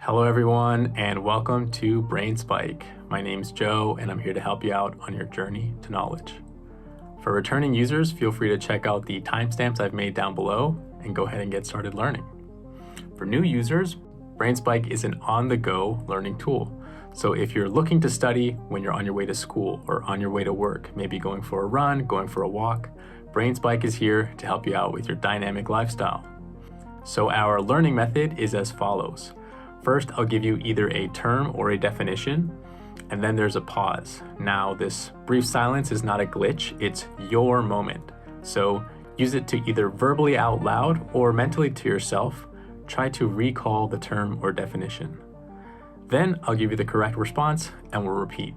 Hello everyone, and welcome to Brain Spike. My name's Joe, and I'm here to help you out on your journey to knowledge. For returning users, feel free to check out the timestamps I've made down below and go ahead and get started learning. For new users, Brain Spike is an on-the-go learning tool. So if you're looking to study when you're on your way to school or on your way to work, maybe going for a run, going for a walk, Brain Spike is here to help you out with your dynamic lifestyle. So our learning method is as follows. First, I'll give you either a term or a definition, and then there's a pause. Now, this brief silence is not a glitch, it's your moment. So use it to either verbally out loud or mentally to yourself. Try to recall the term or definition. Then I'll give you the correct response and we'll repeat.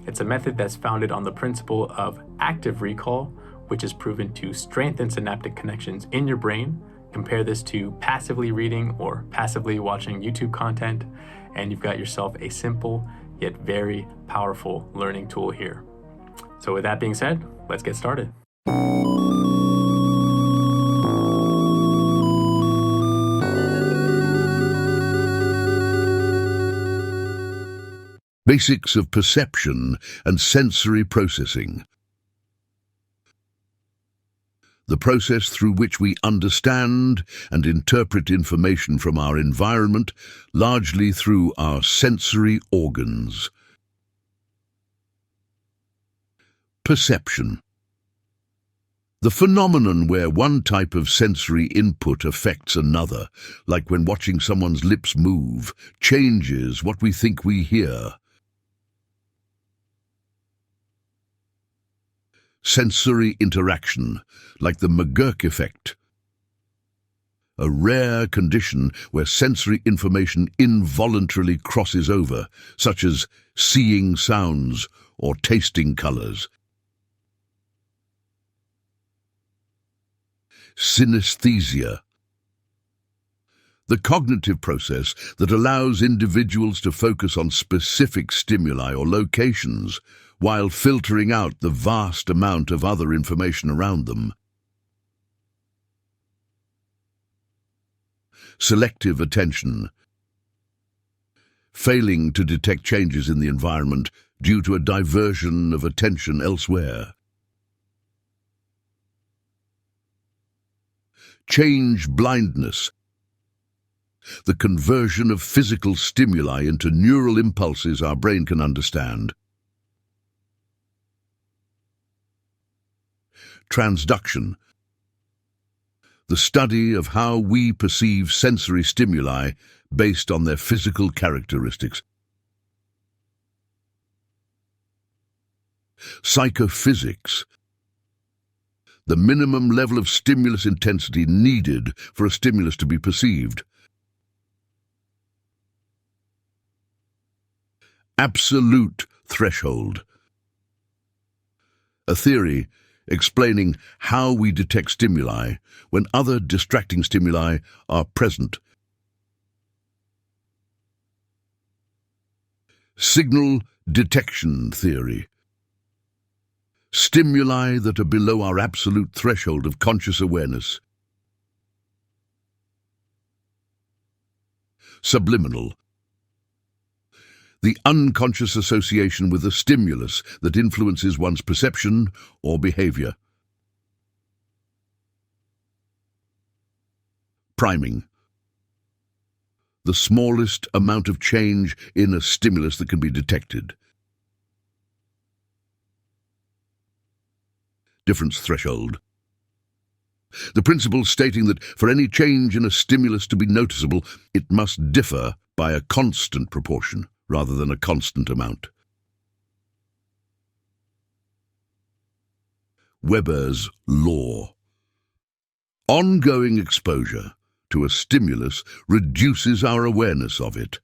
It's a method that's founded on the principle of active recall, which is proven to strengthen synaptic connections in your brain. Compare this to passively reading or passively watching YouTube content, and you've got yourself a simple yet very powerful learning tool here. So with that being said, let's get started. Basics of perception and sensory processing. The process through which we understand and interpret information from our environment, largely through our sensory organs. Perception. The phenomenon where one type of sensory input affects another, like when watching someone's lips move, changes what we think we hear. Sensory interaction, like the McGurk effect, a rare condition where sensory information involuntarily crosses over, such as seeing sounds or tasting colors. Synesthesia. The cognitive process that allows individuals to focus on specific stimuli or locations while filtering out the vast amount of other information around them. Selective attention. Failing to detect changes in the environment due to a diversion of attention elsewhere. Change blindness. The conversion of physical stimuli into neural impulses our brain can understand. Transduction. The study of how we perceive sensory stimuli based on their physical characteristics. Psychophysics. The minimum level of stimulus intensity needed for a stimulus to be perceived. Absolute threshold. A theory explaining how we detect stimuli when other distracting stimuli are present. Signal detection theory. Stimuli that are below our absolute threshold of conscious awareness. Subliminal. The unconscious association with a stimulus that influences one's perception or behavior. Priming. The smallest amount of change in a stimulus that can be detected. Difference threshold. The principle stating that for any change in a stimulus to be noticeable, it must differ by a constant proportion, rather than a constant amount. Weber's law. Ongoing exposure to a stimulus reduces our awareness of it.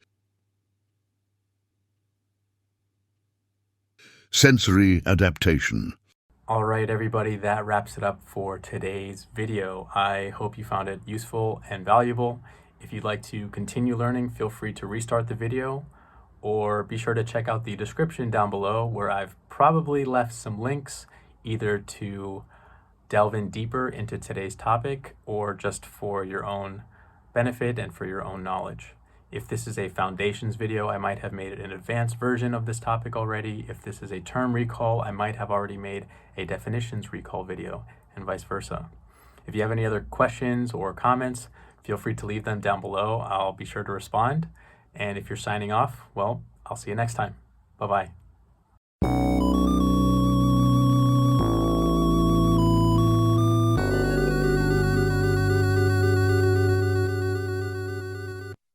Sensory adaptation. All right, everybody, that wraps it up for today's video. I hope you found it useful and valuable. If you'd like to continue learning, feel free to restart the video, or be sure to check out the description down below where I've probably left some links either to delve in deeper into today's topic or just for your own benefit and for your own knowledge. If this is a foundations video, I might have made an advanced version of this topic already. If this is a term recall, I might have already made a definitions recall video, and vice versa. If you have any other questions or comments, feel free to leave them down below. I'll be sure to respond. And if you're signing off, well, I'll see you next time. Bye-bye.